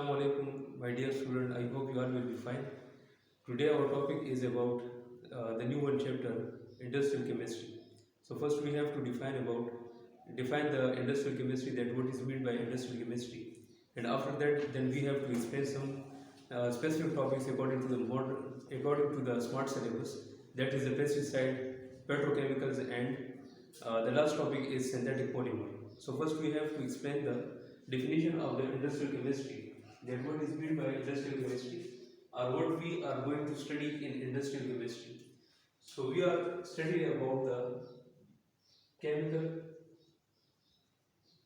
Assalamu alaikum, my dear student. I hope you all will be fine. Today our topic is about the new one chapter, industrial chemistry. So first we have to define the industrial chemistry, that what is meant by industrial chemistry, and after that then we have to explain some specific topics according to the smart syllabus. That is the pesticide, petrochemicals, and the last topic is synthetic polymer. So first we have to explain the definition of the industrial chemistry, that what is meant by industrial chemistry, or what we are going to study in industrial chemistry. So we are studying about the chemical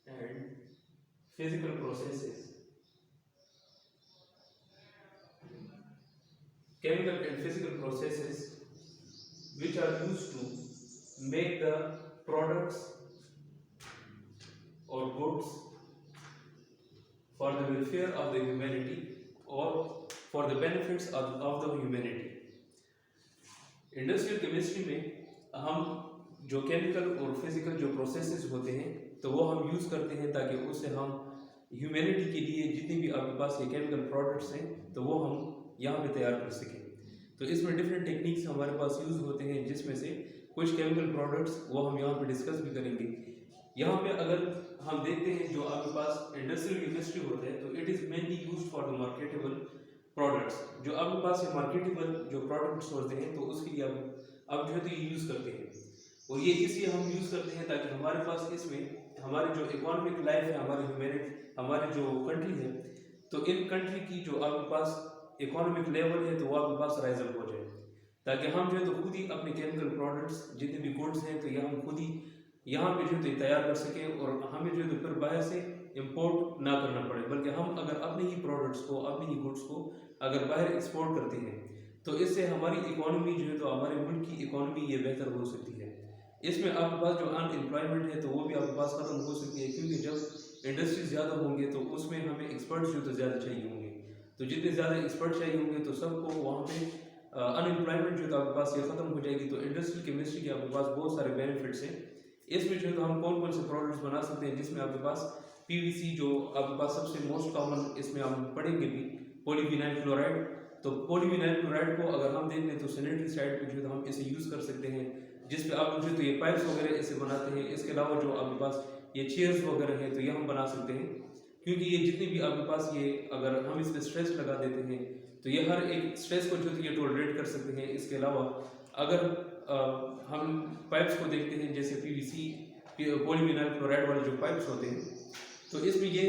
and physical processes. Chemical and physical processes which are used to make the products or goods for the welfare of the humanity or for the benefits of the humanity. Industrial chemistry में हम जो chemical और physical जो processes होते हैं तो वो हम यूज़ करते हैं ताकि उससे हम ह्यूमैनिटी के लिए जितनी भी आपके पास ये केमिकल प्रोडक्ट्स हैं तो वो हम यहाँ पे तैयार कर सकें। तो इसमें डिफरेंट टेक्निक्स हमारे पास यूज़ होते हैं, जिसमें से कुछ केमिकल प्रोडक्ट्स वो हम यहाँ पे डिस्कस भी करेंगे। यहाँ पे अगर हम देखते हैं जो आपके पास इंडस्ट्रियल केमिस्ट्री होता है तो it is mainly used for the marketable products. जो आपके पास ये मार्केटेबल जो प्रोडक्ट्स होते हैं तो उसके लिए आप जो है तो ये यूज़ करते हैं, और ये इसलिए हम यूज़ करते हैं ताकि हमारे पास इसमें हमारे जो इकोनॉमिक लाइफ है, हमारे जो कंट्री है, तो इन कंट्री की जो आपके पास इकोनॉमिक लेवल है तो वो आपके पास राइज अप हो जाए, ताकि हम जो है तो खुद ही अपने केमिकल प्रोडक्ट्स जितने भी गुड्स हैं तो ये हम खुद ही यहाँ पे जो है तैयार कर सकें, और हमें जो है तो फिर बाहर से इंपोर्ट ना करना पड़े, बल्कि हम अगर अपने ही प्रोडक्ट्स को, अपने ही गुड्स को अगर बाहर एक्सपोर्ट करते हैं तो इससे हमारी इकोनॉमी जो है तो हमारे मुल्क की इकोनॉमी ये बेहतर हो सकती है। इसमें आपके पास जो अनएम्प्लॉयमेंट है तो वो भी आपके पास ख़त्म हो सकती है, क्योंकि जब इंडस्ट्रीज ज़्यादा होंगे तो उसमें हमें एक्सपर्ट्स जो तो ज़्यादा चाहिए होंगे, तो जितने ज़्यादा एक्सपर्ट चाहिए होंगे तो सबको वहाँ पे अनएम्प्लॉयमेंट जो तो आपके पास ये ख़त्म हो जाएगी। तो इंडस्ट्रियल केमिस्ट्री के आपके पास बहुत सारे बेनिफिट्स हैं। इसमें जो है तो हम कौन कौन से प्रोडक्ट्स बना सकते हैं, जिसमें आपके पास पीवीसी जो आपके पास सबसे मोस्ट कॉमन इसमें हम पढ़ेंगे भी, पॉलीविनाइल क्लोराइड। तो पॉलीविनाइल क्लोराइड को अगर हम देख लें तो सैनिटरी साइड पे जो है हम इसे यूज़ कर सकते हैं, जिस पे आप जो है तो ये पाइप्स वगैरह इसे बनाते हैं। इसके अलावा जो आपके पास ये चेयर्स वगैरह हैं तो ये हम बना सकते हैं, क्योंकि ये जितनी भी आपके पास ये अगर हम इस पर स्ट्रेस लगा देते हैं तो ये हर एक स्ट्रेस को जो है ये टॉलरेट कर सकते हैं। इसके अलावा अगर हम पाइप्स को देखते हैं, जैसे पीवीसी पॉलीविनाइल क्लोराइड वाले जो पाइप्स होते हैं, तो इसमें ये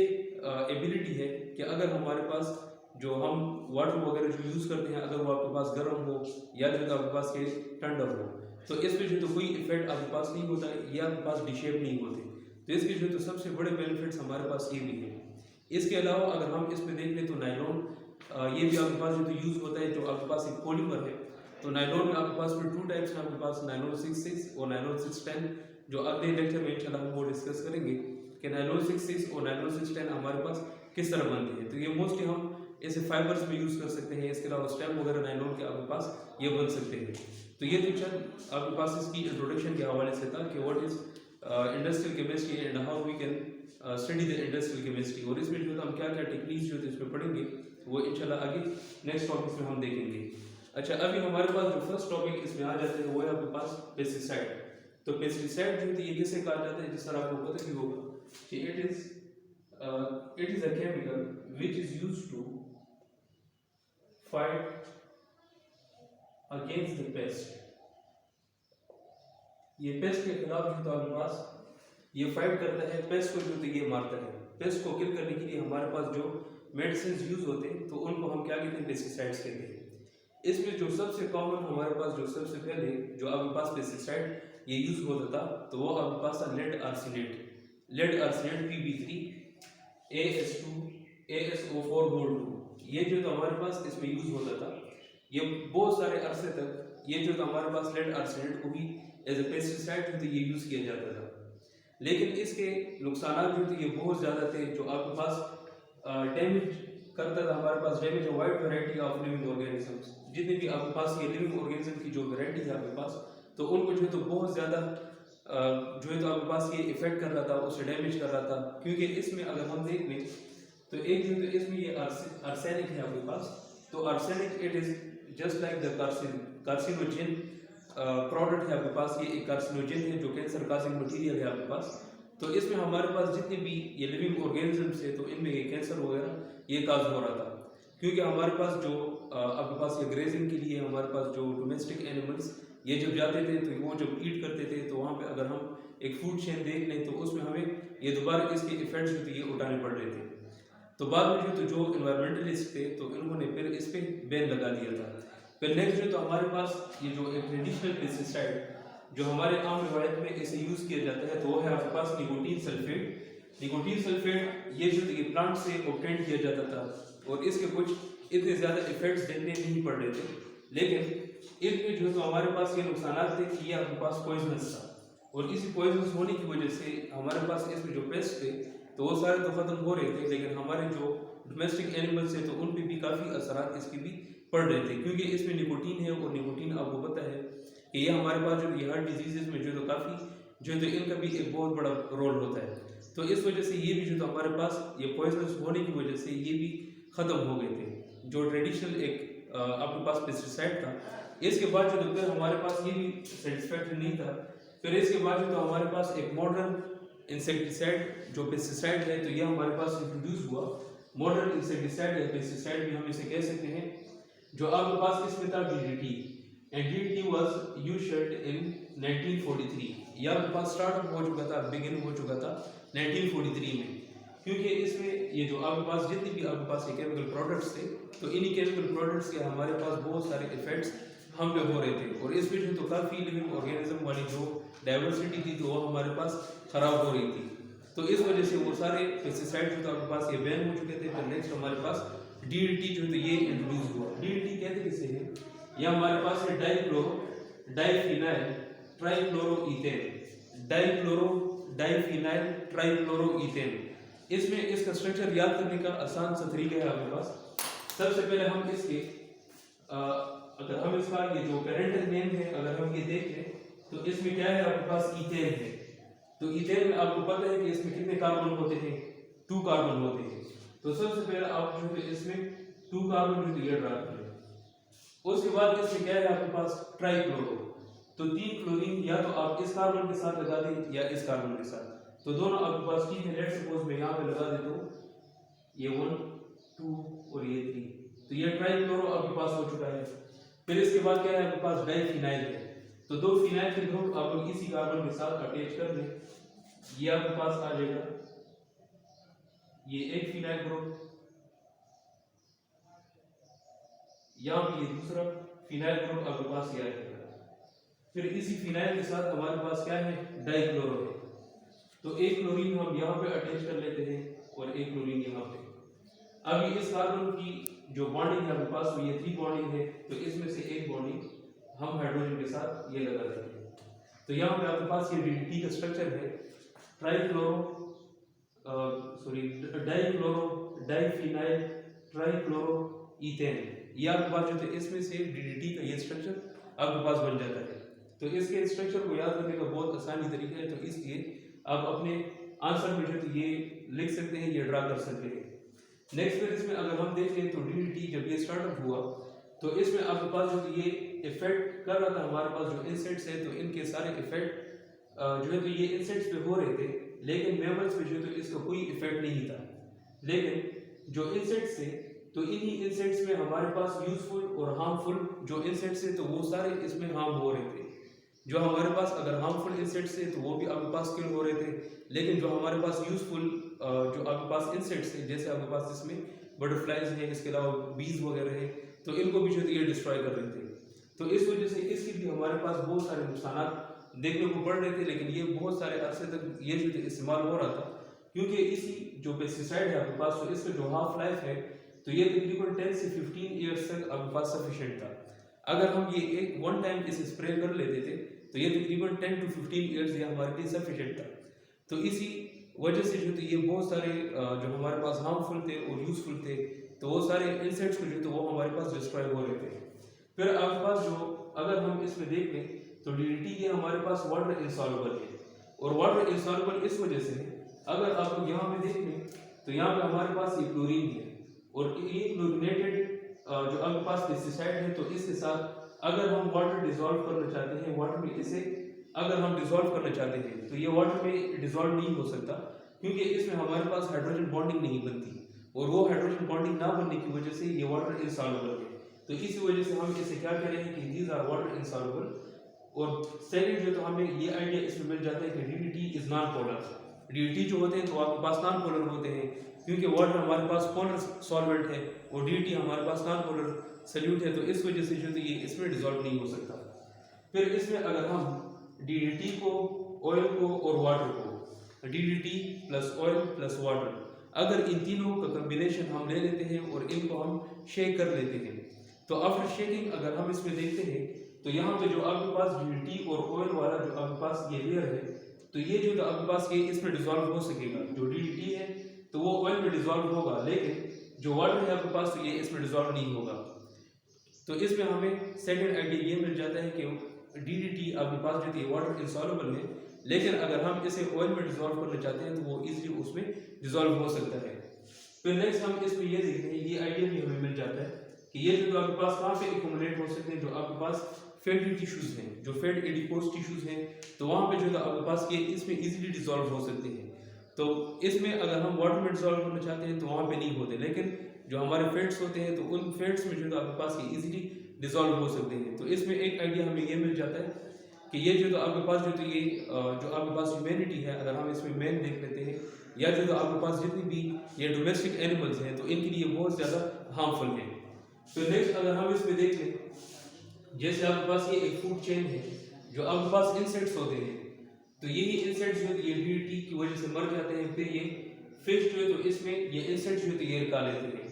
एबिलिटी है कि अगर हमारे पास जो हम वाटर वगैरह जो यूज़ करते हैं अगर वो आपके पास गर्म हो या जो आपके पास ये ठंडा हो तो इसमें जो तो कोई इफेक्ट आपके पास नहीं होता है या आपके पास डिशेप नहीं होते। तो इसके जो तो सबसे बड़े बेनिफिट्स हमारे पास ये भी है। इसके अलावा अगर हम इसमें देख लें तो नायलॉन ये भी आपके पास जो तो यूज़ होता है, जो आपके पास एक पॉलीमर है। तो नायलॉन में आपके पास फिर 2 टाइप्स हैं आपके पास, नायलॉन 6/6 और नायलॉन 6/10, जो अगले लेक्चर में इंशाल्लाह हम वो डिस्कस करेंगे कि नायलॉन 6/6 और नायलॉन 6/10 हमारे पास किस तरह बनते हैं। तो ये मोस्टली हम ऐसे फाइबर्स में यूज़ कर सकते हैं। इसके अलावा स्टेम वगैरह नायलॉन के आपके पास ये बन सकते हैं। तो ये लेक्चर आपके पास इसकी इंट्रोडक्शन के हवाले से था कि what is industrial chemistry and how we can study the industrial chemistry, और इसमें जो हम क्या क्या टेक्निक्स जो है इसमें पढ़ेंगे वो इंशाल्लाह आगे नेक्स्ट टॉपिक में हम देखेंगे। अच्छा, अभी हमारे पास जो फर्स्ट टॉपिक इसमें आ जाते हैं वो है आपके पास पेस्टिसाइड। तो पेस्टिसाइड जो है ये किसे कहा जाता है, जिस तरह आपको पता ही होगा कि it is a chemical which is used to fight against the pest. ये पेस्ट के खिलाफ जो तो आपके पास ये फाइट करता है, पेस्ट को जो तो ये मारता है। पेस्ट को किल करने के लिए हमारे पास जो मेडिसिन यूज होते हैं तो उनको हम क्या कहते हैं, पेस्टिसाइड्स कहते हैं। इसमें जो सबसे कॉमन हमारे पास जो सबसे पहले जो आपके पास पेस्टिसाइड ये यूज होता था तो वो आपके पास था lead arsenate Pb3 AS2 ASO4 ये जो तो हमारे पास इसमें यूज होता था। ये बहुत सारे अरसे तक ये जो तो हमारे पास लेड आर्सेनेट को भी एज ए पेस्टिसाइड जो ये यूज किया जाता था, लेकिन इसके नुकसान जो थे ये बहुत ज़्यादा थे। जो आपके पास डैमेज करता था, हमारे पास damage wide variety of living organisms, जितने भी आपके पास ये लिविंग ऑर्गेनिज्म की जो वैरायटी है आपके पास, तो उनको जो है तो बहुत ज़्यादा जो है तो आपके पास ये इफेक्ट कर रहा था, उसे डैमेज कर रहा था। क्योंकि इसमें अगर हम देख लें तो तो एक जो तो इसमें ये आर्सेनिक है आपके पास, तो arsenic it is just like the carcinogen product है आपके पास, ये एक कार्सिनोजेन है जो कैंसर काजिंग मटीरियल है आपके पास। तो इसमें हमारे पास जितने भी ये लिविंग ऑर्गेनिजम्स है तो इनमें ये कैंसर वगैरह ये काज हो रहा था, क्योंकि हमारे पास जो आपके पास ये ग्रेजिंग के लिए हमारे पास जो डोमेस्टिक एनिमल्स ये जब जाते थे तो वो जब ईट करते थे तो वहाँ पे अगर हम एक फूड चेन देख लें तो उसमें हमें ये दोबारा इसके इफेक्ट्स जो थे ये उठाने पड़ रहे थे। तो बाद में जो इन्वायरमेंटलिस्ट थे तो इन्होंने फिर इस पर बैन लगा दिया था। फिर नेक्स्ट जो तो हमारे पास ये जो एक ट्रेडिशनल पेस्टिसाइड जो हमारे आम रिवायत में इसे यूज़ किया जाता है तो वो है आपके पास निकोटीन सल्फेट। निकोटीन सल्फेट ये जो ये प्लांट से ऑब्टेन किया जाता था और इसके कुछ इतने ज़्यादा इफेक्ट्स देखने नहीं पड़ रहे थे, लेकिन इसमें जो तो हमारे पास ये नुकसान थे कि ये आपके पास पॉइजनस था, और इसी पॉइजनस होने की वजह से हमारे पास इसमें जो पेस्ट थे तो वो सारे तो ख़त्म हो रहे थे, लेकिन हमारे जो डोमेस्टिक एनिमल्स है तो उन पर भी काफ़ी असरात इसके भी पड़ रहे थे, क्योंकि इसमें निकोटीन है और निकोटीन आपको पता है कि ये हमारे पास जो ये हार्ट डिजीज़ में जो तो काफ़ी जो तो इनका भी एक बहुत बड़ा रोल होता है। तो इस वजह से ये भी जो तो हमारे पास ये पॉइजनस होने की वजह से ये भी ख़त्म हो गए थे जो ट्रेडिशनल एक आपके पास पेस्टिसाइड था। इसके बाद जो तो फिर हमारे पास ये भी सेटिस्फैक्टरी नहीं था। फिर इसके बाद जो तो हमारे पास एक मॉडर्न इंसेक्टिसाइड जो पेस्टिसाइड है तो ये हमारे पास इंट्रोड्यूस हुआ। मॉडर्न इंसेक्टिसाइड या पेस्टिसाइड भी हम इसे कह सकते हैं, जो आपके पास इसमें था DDT, and DDT was used in 1943। यह आपके पास स्टार्ट हो चुका था, बिगिन हो चुका था 1943 में, क्योंकि इसमें ये जो आपके पास जितनी भी आपके पास ये केमिकल प्रोडक्ट्स थे तो इन्हीं केमिकल प्रोडक्ट्स के हमारे पास बहुत सारे इफेक्ट्स हम पे हो रहे थे, और इसमें जो तो काफ़ी लिविंग ऑर्गेनिज्म वाली जो डाइवर्सिटी थी तो वो हमारे पास ख़राब हो रही थी। तो इस वजह से वो सारे पेस्टिसाइड जो तो आपके पास ये बैन हो चुके थे। फिर नेक्स्ट हमारे पास DDT जो तो ये इंट्रोड्यूस हुआ। DDT कहते किसे हैं, यह हमारे पास है डाइफिनाइल ट्राइक्लोरोईथेन। इसमें इसका स्ट्रक्चर याद करने का आसान सा तरीका है आपके पास। सबसे पहले हम इसके अगर हम इसका ये जो पेरेंटल नेम है अगर हम ये देखें तो इसमें क्या है आपके पास ईथेन है। तो ईथेन में आपको पता है कि इसमें कितने कार्बन होते हैं, 2 कार्बन होते हैं। तो सबसे पहले आप जो है इसमें 2 कार्बन जो ये ड्रा करें। उसके बाद इसमें क्या है आपके पास ट्राइक्लोरो, तो 3 क्लोरीन या तो आप इस कार्बन के साथ लगा दें या इस कार्बन के साथ, तो दोनों आपके पास ठीक है। लेट्स सपोज मैं यहाँ पे लगा देता हूँ ये 1 2 और ये 3, तो ये ट्राइक्लोरो आपके पास हो चुका है। फिर इसके बाद क्या है आपके पास डाइफिनाइल है, तो 2 फिनाइल के ग्रुप आप लोग इसी कार्बन के साथ अटैच कर लें, ये आपके पास आ जाएगा ये एक फिनाइल ग्रुप, यहाँ पे ये दूसरा फिनाइल ग्रुप आपके पास ये आएगा। फिर इसी फिनाइल के साथ हमारे पास क्या है डाइक्लोरो है, तो एक क्लोरीन हम यहाँ पे अटैच कर लेते हैं और एक क्लोरीन यहाँ पे। अब इस कार्बन की जो बॉन्डिंग है आपके पास तो ये 3 बॉन्डिंग है, तो इसमें से एक बॉन्डिंग हम हाइड्रोजन के साथ ये लगा देते हैं। तो यहाँ पे आपके पास ये DDT का स्ट्रक्चर है डाइफिनाइल ट्राइक्लोरोईथेन। ये आपके पास जो थे इसमें से DDT का ये स्ट्रक्चर आपके पास बन जाता है। तो इसके स्ट्रक्चर को याद करने का बहुत आसानी तरीका है, तो इसलिए आप अपने आंसर में जो ये लिख सकते हैं, ये ड्रा कर सकते हैं। नेक्स्ट फिर इसमें अगर हम देखें तो DDT जब ये स्टार्टअप हुआ तो इसमें आपके पास जो ये इफेक्ट कर रहा था हमारे पास जो इंसेक्ट्स है, तो इनके सारे इफेक्ट जो है तो ये इंसेक्ट्स पे हो रहे थे, लेकिन मैमल्स पे जो तो इसका कोई इफेक्ट नहीं था। लेकिन जो इंसेक्ट्स थे तो इन्हीं इंसेक्ट्स में हमारे पास यूजफुल और हार्मफुल जो इंसेक्ट्स है तो वो सारे इसमें हार्म हो रहे थे। जो हमारे पास अगर हार्मफुल इंसेक्ट्स है तो वो भी आपके पास किल हो रहे थे, लेकिन जो हमारे पास यूजफुल जो आपके पास इंसेक्ट्स है जैसे आपके पास इसमें बटरफ्लाइज हैं, इसके अलावा बीज वगैरह है, तो इनको भी जो ये डिस्ट्रॉय कर रहे थे। तो इस वजह से इसके भी हमारे पास बहुत सारे नुकसान देखने को पड़ रहे थे, लेकिन ये बहुत सारे अरसे तक ये जो इस्तेमाल हो रहा था, क्योंकि इसी जो पेस्टिसाइड है आपके पास तो इसका जो हाफ लाइफ है तो ये तकरीबन 10 से 15 ईयर्स तक आपके पास सफिशिएंट था। अगर हम ये एक 1 टाइम इसे स्प्रे कर लेते थे तो ये तकरीबन 10 to 15 ईयर्स ये हमारे लिए सफिशिएंट था। तो इसी वजह से जो ये बहुत सारे जो हमारे पास हार्मफुल थे और यूजफुल थे तो वो सारे इंसेक्ट्स को जो तो वो हमारे पास डिस्ट्रॉय हो रहे थे। फिर आपके पास जो अगर हम इसमें देख लें तो DDT ये हमारे पास वाटर इंसॉल्युबल है, और वाटर इंसॉल्युबल इस वजह से अगर आप लोग यहाँ पे देख लें तो यहाँ पे हमारे पास ये क्लोरीन है और ये क्लोरीनेटेड जो आपके पास पेस्टिसाइड है, तो इसके साथ अगर हम वाटर डिजोल्व करना चाहते हैं, वाटर में इसे अगर हम डिजोल्व करना चाहते हैं तो ये वाटर में डिजोल्व नहीं हो सकता, क्योंकि इसमें हमारे पास हाइड्रोजन बॉन्डिंग नहीं बनती और वो हाइड्रोजन बॉन्डिंग ना बनने की वजह से ये वाटर इनसॉल्युबल है। तो इसी वजह से हम इसे क्या करें कि दीज आर वाटर इनसॉल्युबल। और सेकंड जो, तो हमें ये आइडिया इसमें मिल जाता है कि DDT is non polar. DDT जो होते हैं तो आपके पास नॉन पोलर होते हैं, क्योंकि वाटर हमारे पास पोलर सॉल्वेंट है और DDT हमारे पास नॉन पोलर सॉल्यूट है, तो इस वजह से जो, तो ये इसमें डिजोल्व नहीं हो सकता। फिर इसमें अगर हम DDT को, ऑयल को और वाटर को, DDT plus oil plus water, अगर इन तीनों का कॉम्बिनेशन हम ले लेते हैं और इनको हम शेक कर लेते हैं, तो आफ्टर शेकिंग अगर हम इसमें देखते हैं तो यहाँ पे जो आपके पास DDT और ऑयल वाला जो आपके पास ये लेयर है, तो ये जो आपके पास ये इसमें डिजोल्व हो सकेगा। जो DDT है तो वो ऑयल में डिजोल्व होगा, लेकिन जो वाटर है आपके पास तो ये इसमें डिजोल्व नहीं होगा। तो इसमें हमें सेकंड आइडिया ये मिल जाता है कि DDT आपके पास जो है वाटर इनसॉल्युबल है, लेकिन अगर हम इसे ऑयल में डिजोल्व करना चाहते हैं तो वो इजीली उसमें डिजोल्व हो सकता है। फिर नेक्स्ट हम इसमें ये देखते हैं, ये आइडिया भी हमें मिल जाता है कि ये जो आपके पास कहाँ पे एक्युमुलेट हो सकते हैं, जो आपके पास फैटी टिश्यूज हैं, जो फैट एडिपोज टिश्यूज हैं, तो वहाँ पे जो है आपके पास ये इसमें इजीली डिजोल्व हो सकते हैं। तो इसमें अगर हम वाटर में डिजोल्व करना चाहते हैं तो वहाँ पे नहीं होते, लेकिन जो हमारे फैट्स होते हैं तो उन फैट्स में जो है आपके पास ये इजीली डिजोल्व हो सकते हैं। तो इसमें एक आइडिया हमें ये मिल जाता है कि ये जो, तो आपके पास जो, तो ये जो आपके पास ह्यूमैनिटी है, अगर हम इसमें मैन देख लेते हैं, या जो, तो आपके पास जितनी भी ये डोमेस्टिक एनिमल्स हैं तो इनके लिए बहुत ज़्यादा हार्मफुल है। तो नेक्स्ट अगर हम इसमें देख लें, जैसे आपके पास ये एक फूड चेन है, जो आपके पास इंसेक्ट्स होते हैं, तो यही इंसेक्ट्स जो ये DDT की वजह से मर जाते हैं। फिर ये फिश जो है तो इसमें ये इंसेक्ट्स जो है ये खा लेते हैं।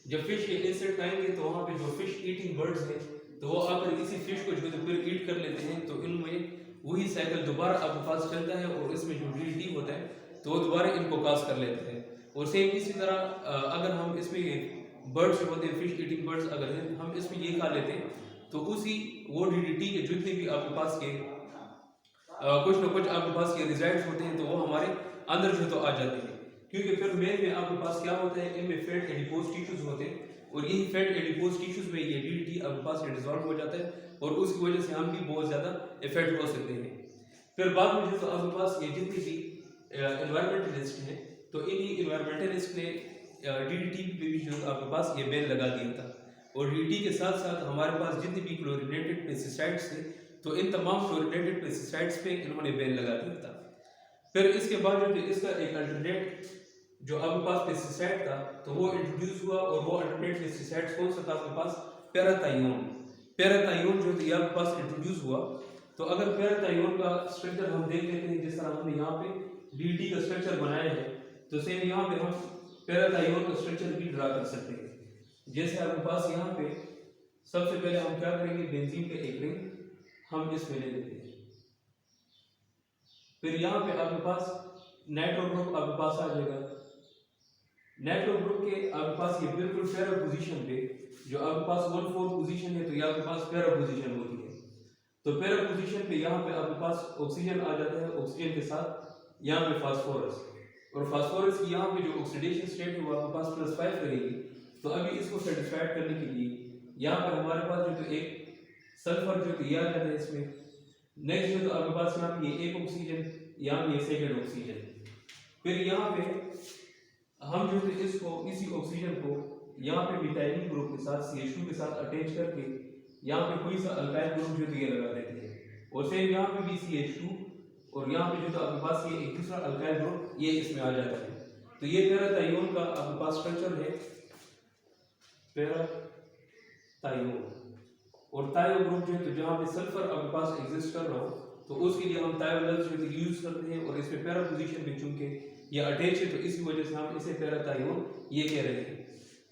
जब फिश ये इंसेक्ट खाएंगे तो वहाँ पे जो फिश ईटिंग बर्ड्स हैं तो वो आकर इसी फिश को जो है तो फिर ईट कर लेते हैं, तो इनमें वही साइकिल दोबारा आपके पास चलता है और इसमें जो DDT होता है तो वो दोबारा इनको काज कर लेते हैं। और सेम इसी तरह अगर हम इसमें बर्ड्स होते हैं, फिश ईटिंग बर्ड्स, अगर हम इसमें ये खा लेते हैं तो उसी वो DDT के जितने भी आपके पास के कुछ ना कुछ आपके पास के रिजल्ट्स होते हैं तो वो हमारे अंदर जो तो आ जाते हैं, क्योंकि फिर मेन में आपके पास क्या होता है, इनमें फैट एडिपोज टिश्यूज होते हैं और यही फैट एडिपोज टिश्यूज में ये DDT आपके पास डिसॉल्व हो जाता है और उसकी वजह से हम भी बहुत ज़्यादा इफेक्ट हो सकते हैं। फिर बाद में जो तो आपके पास ये जितनी भी एनवायरमेंटलिस्ट हैं तो इन्हीं एनवायरमेंटलिस्ट ने DDT पे भी जो आपके पास ये बैन लगा दिया था, और DDT के साथ साथ हमारे पास जितने भी क्लोरीनेटेड पेस्टिसाइड्स थे तो इन तमाम क्लोरीनेटेड पेस्टिसाइड्स पे इन्होंने बैन लगा दिया था। फिर इसके बाद जो इसका एक अल्टरनेट जो आपके पास पेस्टिसाइड था तो वो इंट्रोड्यूस हुआ, और वो अल्टरनेट पेस्टिसाइड्स कौन सा था आपके पास, पैराथायोन। पैराथायोन जो है आपके पास इंट्रोड्यूस हुआ। तो अगर पैराथायोन का स्ट्रक्चर हम देख लेते हैं, जिस तरह हमने यहाँ पे DDT का स्ट्रक्चर बनाया है, तो सेम यहाँ पे हम पैराथायोन का स्ट्रक्चर भी ड्रा कर सकते हैं। जैसे आपके पास यहाँ पे सबसे पहले हम क्या करेंगे, बेंजीन के एक रिंग हम इसमें ले लेते हैं। फिर यहाँ पे आपके पास नाइट्रो ग्रुप आपके पास आ जाएगा। नाइट्रो ग्रुप के आपके पास ये बिल्कुल पैरा पोजीशन पे जो आपके पास 1,4 पोजीशन है तो ये आपके पास पैरा पोजीशन होती है। तो पैरा पोजीशन पे यहाँ पे आपके पास ऑक्सीजन आ जाता है, ऑक्सीजन के साथ यहाँ पे फास्फोरस, और फास्फोरस की यहाँ पे जो ऑक्सीडेशन स्टेट है वो आपके पास +5 रहेगी। तो अभी इसको सेटिस्फाइड करने के लिए यहाँ पर हमारे पास जो तो एक सल्फर जो तो ये आ जाता है इसमें। नेक्स्ट जो तो आपके पास यहाँ पे ये एक ऑक्सीजन, यहाँ पे ये सेकंड ऑक्सीजन। फिर यहाँ पे हम जो है इसको इसी ऑक्सीजन को यहाँ पे मिथाइलिन ग्रुप के साथ CH2 के साथ अटैच करके यहाँ पे कोई सा अल्काइल ग्रुप जो है ये लगा देते हैं, और सेम यहाँ पे भी CH2 और यहाँ पे जो तो आपके पास ये एक दूसरा अल्काइल ग्रुप ये इसमें आ जाता है। तो ये पैराथायोन का आपके पास स्ट्रक्चर है, पैराथायोन। और थायो ग्रुप जो है तो जहाँ पे सल्फर आपके पास एग्जिस्ट कर रहा हो तो उसके लिए हम थायो लफ्ज जो यूज करते हैं, और इसमें पैरा पोजीशन पे चूंकि ये अटैच है तो इसी वजह से हम इसे पैराथायोन ये कह रहे हैं।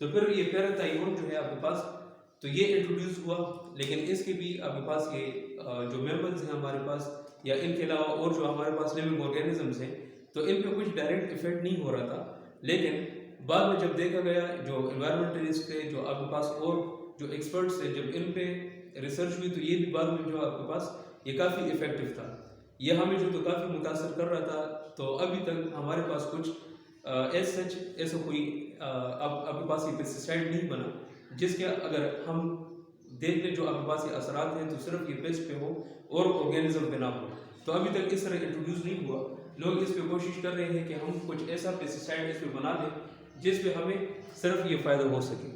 तो फिर ये पैराथायोन जो है आपके पास तो ये इंट्रोड्यूस हुआ, लेकिन इसके भी आपके पास ये जो मेंबर्स हैं हमारे पास या इनके अलावा और जो हमारे पास लिविंग ऑर्गेनिजम्स हैं तो इन पे कुछ डायरेक्ट इफेक्ट नहीं हो रहा था। लेकिन बाद में जब देखा गया जो एनवायरमेंटलिस्ट थे, जो आपके पास और जो एक्सपर्ट्स थे, जब इन पे रिसर्च हुई तो ये भी बाद में जो आपके पास ये काफ़ी इफेक्टिव था, ये हमें जो तो काफ़ी मुतासर कर रहा था। तो अभी तक हमारे पास कुछ एज सच ऐसा कोई अब आपके पास ये पेस्टिसाइड नहीं बना जिसके अगर हम देख लें जो आपके पास ये असरात हैं तो सिर्फ ये पेस्ट पे हो और ऑर्गेनिज्म पे ना हो। तो अभी तक इस तरह इंट्रोड्यूस नहीं हुआ। लोग इस पे कोशिश कर रहे हैं कि हम कुछ ऐसा पेस्टिसाइड इस पे बना दें जिस पे हमें सिर्फ ये फ़ायदा हो सके,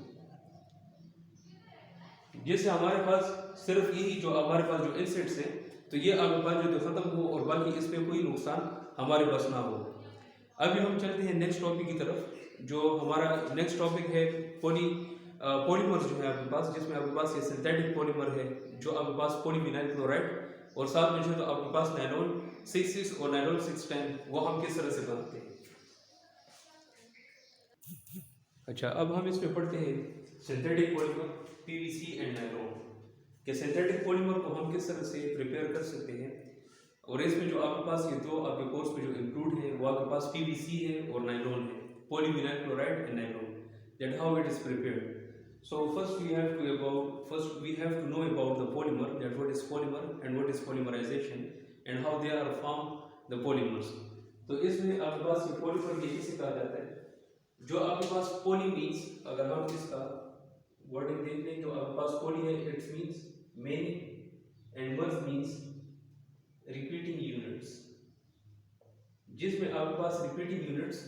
जिससे हमारे पास सिर्फ यही जो हमारे पास जो इंसेक्ट्स हैं तो ये आपके पास जो ख़त्म हो और बाकी इस पे कोई नुकसान हमारे पास ना हो। अभी हम चलते हैं नेक्स्ट टॉपिक की तरफ। जो हमारा नेक्स्ट टॉपिक है पॉलीमर्स जो है आपके पास, जिसमें आपके पास ये सिंथेटिक पॉलीमर है जो आपके पास पॉलीविनाइल क्लोराइड और साथ में जो तो आपके पास नायलॉन 66 और नायलॉन 610 वो हम किस तरह से बनाते हैं। अच्छा, अब हम इसमें पढ़ते हैं synthetic polymer PVC and nylon के सिंथेटिक पॉलीमर को हम किस तरह से प्रिपेयर कर सकते हैं। और इसमें जो आपके पास ये दो आपके कोर्स में जो इंक्लूड है वो आपके पास पीवीसी है और नायलॉन है, polyvinyl chloride and nylon, that how it is prepared. So first we have to know about the polymer, that what is polymer and what is polymerization and how they are formed the polymers। तो इसमें आपके पास ये polymer ये किसे कहा जाता है, जो आपके पास poly means अगर हम इसका वर्डिंग देख लें तो आपके पास poly है it means many and merge means repeating units, जिसमें आपके पास repeating units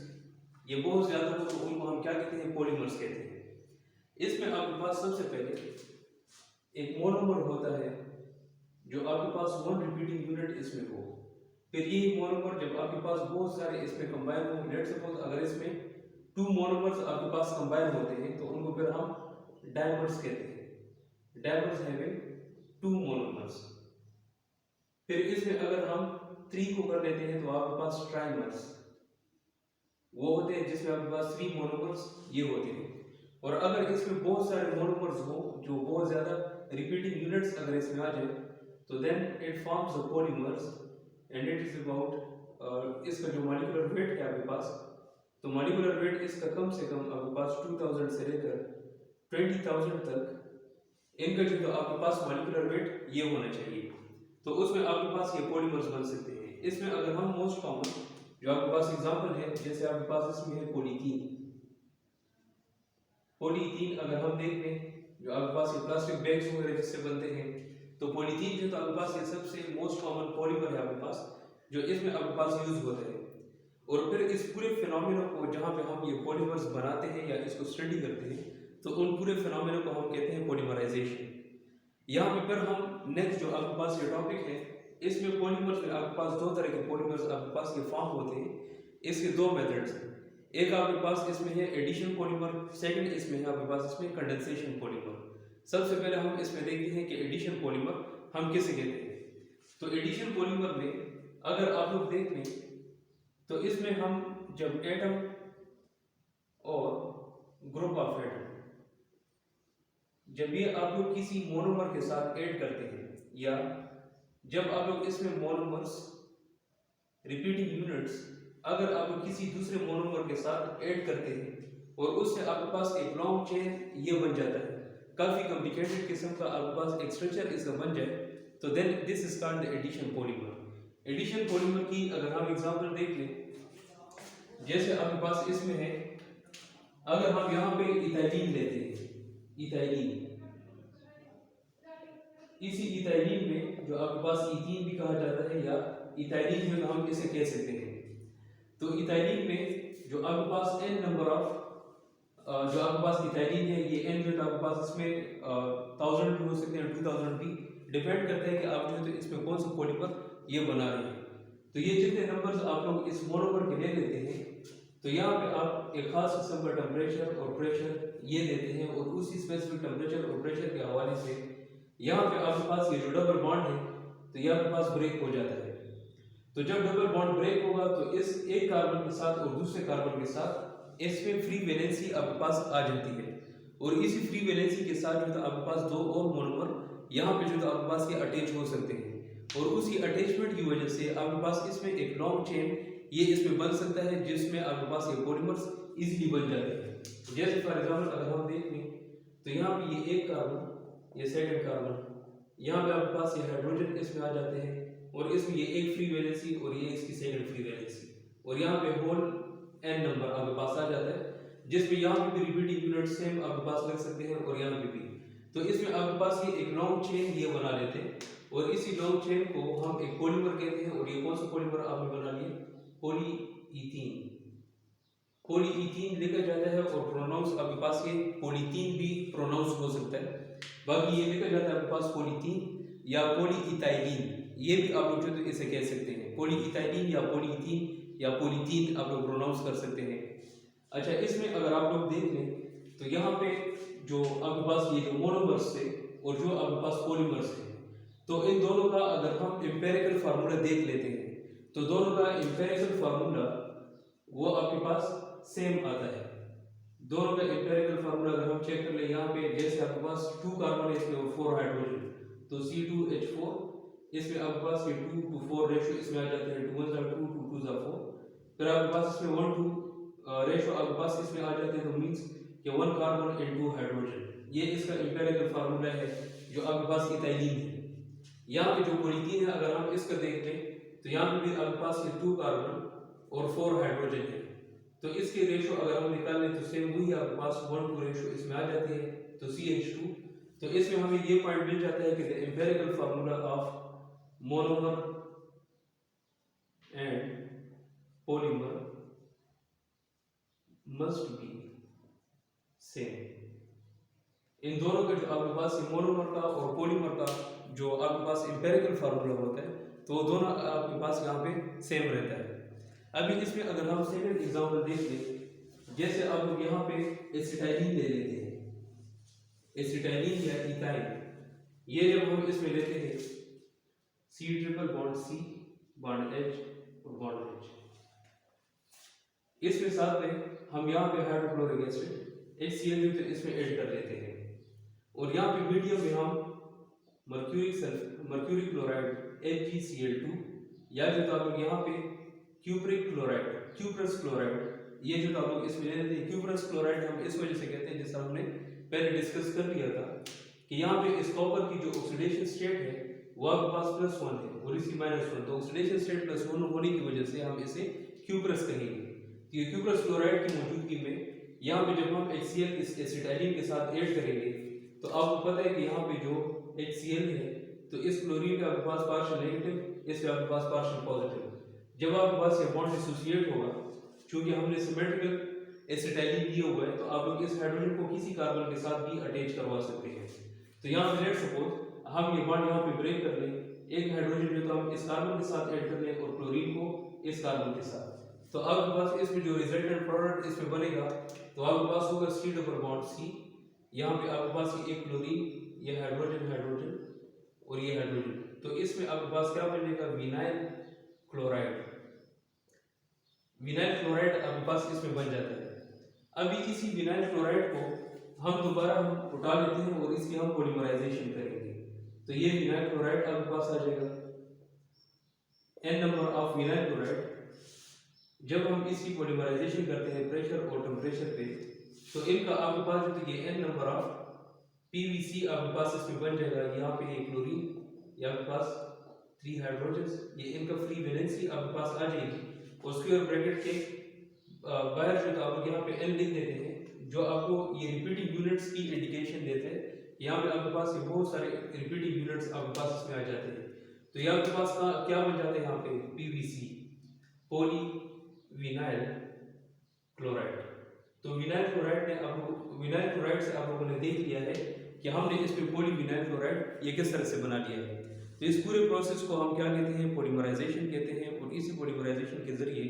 ये बहुत ज्यादा हो तो उनको हम क्या कहते हैं, पॉलीमर्स कहते हैं। इसमें आपके पास सबसे पहले एक मोनोमर होता है जो आपके पास वन रिपीटिंग यूनिट इसमें हो, फिर यही मोनोमर जब आपके पास बहुत सारे इसमें कंबाइन हो, लेट्स सपोज अगर इसमें 2 मोनोमर्स आपके पास कंबाइन होते हैं तो उनको फिर हम डाइमर्स कहते हैं, डाइमर्स हैविंग 2 मोनोमर्स। फिर इसमें अगर हम 3 को कर लेते हैं तो आपके पास ट्राइमर्स वो होते हैं जिसमें आपके पास 3 मोनोमर्स ये होते हैं। और अगर इसमें बहुत सारे मोनोमर्स हो जो बहुत ज्यादा रिपीटिंग यूनिट्स अगर इसमें आ जाए तो then it forms the polymers and it is about इसका जो मॉलिक्यूलर वेट है आपके पास, तो मॉलिक्यूलर वेट इसका कम से कम आपके पास 2000 से लेकर 20,000 तक इनका जो आपके पास मॉलिक्यूलर वेट ये होना चाहिए। तो उसमें आपके पास ये पॉलीमर्स बन सकते हैं। इसमें अगर हम मोस्ट कॉमन जो आपके पास एग्जांपल है, जैसे आपके पास इसमें है पॉलीथीन। पॉलीथीन अगर हम देख लें जो आपके पास ये प्लास्टिक बैग्स वगैरह जिससे बनते हैं, तो पॉलीथीन जो तो आपके पास ये सबसे मोस्ट कॉमन पॉलीमर है आपके पास जो इसमें आपके पास यूज होता है। और फिर इस पूरे फिनोमेना को जहाँ पे हम ये पॉलीमर्स बनाते हैं या इसको स्टडी करते हैं तो उन पूरे फिनोमेना को हम कहते हैं पॉलीमराइजेशन। यहाँ पे फिर हम नेक्स्ट जो आपके पास ये टॉपिक है, इसमें पॉलीमर्स में आपके पास 2 तरह के पॉलीमर्स आपके पास ये फॉर्म होते हैं। इसके 2 मेथड्स हैं, एक आपके पास इसमें है एडिशन पॉलीमर, सेकंड इसमें है आपके पास इसमें कंडेंसेशन पॉलीमर। सबसे पहले हम इसमें देखते हैं कि एडिशन पॉलीमर हम किसे कहते हैं। तो एडिशन पॉलीमर में अगर आप लोग देख लें तो इसमें हम जब एटम और ग्रुप ऑफ एटम जब ये आप लोग किसी मोनोमर के साथ ऐड करते हैं या जब आप लोग इसमें मोनोमर्स रिपीटिंग यूनिट्स अगर आप लोग किसी दूसरे मोनोमर के साथ ऐड करते हैं और उससे आपके पास एक लॉन्ग चेन ये बन जाता है, काफी कॉम्प्लिकेटेड किस्म का आपके पास एक स्ट्रक्चर इसका बन जाए, तो then this is called the addition polymer. Addition polymer की अगर हम एग्जांपल देख लें, जैसे आपके पास इसमें है, अगर हम यहाँ पे इथाइलिन लेते हैं, इथाइलिन, इसी इथाइलिन में जो आपके पास इथीन भी कहा जाता है या इथाइलिन जो हम इसे कह सकते हैं, तो इथाइलिन में जो आपके पास n नंबर ऑफ जो आपके पास इथाइलिन है ये n जो आपके पास इसमें 1000 भी हो सकते हैं 2000 भी, डिपेंड करता है कि आप जो है तो इसमें कौन सा पॉलीमर ये बना रहे हैं। तो ये जितने नंबर्स आप लोग इस मोनोमर के ले लेते हैं तो यहाँ पे आप एक खास किस्म का टेम्परेचर और प्रेशर ये देते हैं और उसी स्पेसिफिक टेम्परेचर और प्रेशर के हवाले से यहाँ पे आपके पास ये जो डबल बॉन्ड है तो ये आपके पास ब्रेक हो जाता है। तो जब डबल बॉन्ड ब्रेक होगा तो इस एक कार्बन के साथ और दूसरे कार्बन के साथ इसमें फ्री वैलेंसी आपके पास आ जाती है और इसी फ्री वैलेंसी के साथ जो तो आपके पास 2 और मोनोमर यहाँ पे जो तो आपके पास ये अटैच हो सकते हैं और उसी अटैचमेंट की वजह से आपके पास इसमें एक लॉन्ग चेन ये इसमें बन सकता है जिसमें आपके पास ये पॉलीमर्स इजीली बन जाते हैं। जैसे फॉर एग्जांपल अगर हम देख लें तो यहाँ पे ये एक कार्बन ये सेकंड कार्बन, यहाँ पे आपके पास ये हाइड्रोजन इसमें आ जाते हैं और इसमें ये एक फ्री वैलेंसी और ये इसकी सेकंड फ्री वैलेंसी और यहाँ पे होल n नंबर आपके पास आ जाता है, जिसमें यहाँ पे भी रिपीटिंग यूनिट सेम आपके पास लग सकते हैं और यहाँ पे भी। तो इसमें आपके पास ये एक लॉन्ग चेन ये बना लेते हैं और इसी लॉन्ग चेन को हम एक पॉलीमर कहते हैं। और ये कौन सा पॉलीमर आपने बना लिया? पॉलीइथीन। पॉलीइथीन लिखा जाता है और प्रोनाउंस आपके पास ये पॉलीथीन भी प्रोनाउंस हो सकता है। बाकी ये लिखा जाता है आपके पास पॉलीथीन या पॉलीइथाइलिन, ये भी आप लोग जो तो इसे कह सकते हैं। पॉलीइथाइलिन या पॉलीइथीन या पॉलीथीन आप लोग प्रोनाउंस कर सकते हैं। अच्छा, इसमें अगर आप लोग देख लें तो यहाँ पे जो आपके पास ये जो मोनोमर्स थे और जो आपके पास पॉलीमर्स थे, तो इन दोनों का अगर हम एम्पेरिकल फार्मूला देख लेते हैं तो दोनों का एम्पेरिकल फार्मूला वो आपके पास सेम आता है। दोनों का एम्पेरिकल फार्मूला अगर हम चेक कर ले, यहाँ पे जैसे आपके पास 2 कार्बन है इसमें और 4 हाइड्रोजन, तो C2H4, इसमें आपके पास ये 2:4 रेशियो इसमें आ जाते हैं, 2 1 2 2 2 4। फिर आपके पास इसमें 1:2 रेशियो आपके पास इसमें आ जाते हैं, तो मींस कि 1 कार्बन एंड 2 हाइड्रोजन। ये इसका एम्पेरिकल फार्मूला है जो आपके पास इथाइलिन है। यहाँ पे जो पॉलीथीन है अगर हम इसका देख लें तो यहाँ पे भी आपके पास ये 2 कार्बन और 4 हाइड्रोजन है, तो इसके रेशियो अगर हम निकाल लें तो सेम वही आपके पास 1:2 रेशियो इसमें आ जाती है, तो CH2। तो इसमें हमें ये पॉइंट मिल जाता है कि the empirical formula of monomer and polymer must be same. इन दोनों के जो आपके पास मोनोमर का और पॉलीमर का जो आपके पास एम्पेरिकल फार्मूला होता है तो दोनों आपके पास यहाँ पे सेम रहता है। अभी इसमें अगर हम सेकंड एग्जांपल देख लें, जैसे आप लोग यहाँ पे एसिटाइलिन ले लेते हैं, एसिटाइलिन या इथाइल, ये जब हम इसमें लेते हैं C triple bond C bond H और बॉन्ड H, इसमें साथ में हम यहाँ पे हाइड्रोक्लोरिक एसिड HCl तो इसमें ऐड कर लेते हैं और यहाँ पे मीडियम में हम मर्क्यूरी क्लोराइड HgCl2 या जो तो आप लोग यहाँ पे क्यूप्रस क्लोराइड, ये जो आप लोग इसमें लेते हैं क्यूप्रस क्लोराइड हम इस वजह से कहते हैं, जैसा हमने पहले डिस्कस कर लिया था कि यहाँ पे इस कॉपर की जो ऑक्सीडेशन स्टेट है वो आपके पास +1 है और इसकी -1, तो ऑक्सीडेशन स्टेट +1 होने की वजह से हम इसे क्यूप्रस कहेंगे। तो ये क्यूप्रस क्लोराइड की मौजूदगी में यहाँ पे जब हम HCl इस एसिटाइलिन के साथ ऐड करेंगे तो आपको पता है कि यहाँ पे जो HCl है तो इस क्लोरीन का आपके पास पार्शियल नेगेटिव, इसमें आपके पास पार्शियल पॉजिटिव। जब आपके पास ये बॉन्ड एसोसिएट होगा, क्योंकि हमने सिमेट्रिकल एसिटाइलिन लिया हुआ है, तो आप लोग इस हाइड्रोजन को किसी कार्बन के साथ भी अटैच करवा सकते हैं। तो यहाँ पे लेट सपोज हम ये बॉन्ड यहाँ पे ब्रेक कर लें, एक हाइड्रोजन जो तो हम इस कार्बन के साथ ऐड कर लें और क्लोरीन को इस कार्बन के साथ, तो आपके पास इसमें जो रिजल्टेंट प्रोडक्ट इसमें बनेगा तो आपके पास होगा C डबल बॉन्ड C, यहाँ पे आपके पास ये एक क्लोरीन, ये हाइड्रोजन हाइड्रोजन और ये हाइड्रोजन, तो इसमें आपके पास क्या बनेगा? Vinyl chloride. विनाइल क्लोराइड आपके पास इसमें बन जाता है। अभी इसी विनाइल क्लोराइड को हम दोबारा उठा लेते हैं और इसकी हम पॉलीमराइजेशन करेंगे, तो ये विनाइल क्लोराइड आपके पास आ जाएगा n number of vinyl chloride. जब हम इसकी पॉलीमराइजेशन करते हैं प्रेशर और टेम्परेचर पे, तो इनका आपके पास जो ये n नंबर ऑफ PVC आपके पास इसमें बन जाएगा। यहाँ पे ये क्लोरीन, ये आपके पास 3 हाइड्रोजन्स, ये इनका फ्री वैलेंसी आपके पास आ जाएगी। उसके और ब्रैकेट के बाहर जो आप लोग यहाँ पे n लिख देते हैं, जो आपको ये रिपीटिंग यूनिट्स की इंडिकेशन देते हैं। यहाँ पे आपके पास ये बहुत सारे रिपीटिंग यूनिट्स आपके पास इसमें आ जाते हैं, तो ये आपके पास क्या बन जाते हैं? यहाँ पे PVC, पॉली विनाइल क्लोराइड। तो विनाइल क्लोराइड ने विनाइल क्लोराइड से आप लोगों ने देख लिया है कि हमने इसमें पॉली विनाइल क्लोराइड ये किस तरह से बना लिया है। तो इस पूरे प्रोसेस को हम क्या कहते हैं? पॉलीमराइजेशन कहते हैं, और इसी पॉलीमराइजेशन के जरिए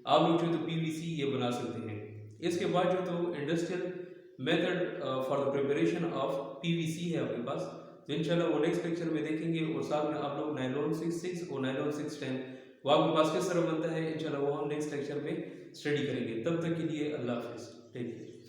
आप लोग जो तो PVC ये बना सकते हैं। इसके बाद जो तो industrial method for the preparation of PVC है आपके पास, तो इंशाल्लाह वो नेक्स्ट लेक्चर में देखेंगे। और साथ में आप लोग नायलॉन 6 और नायलॉन 610 वो आपके पास किस तरह बनता है, इंशाल्लाह वो हम नेक्स्ट लेक्चर में स्टडी करेंगे। तब तक के लिए अल्लाह हाफिज़, टेक केयर।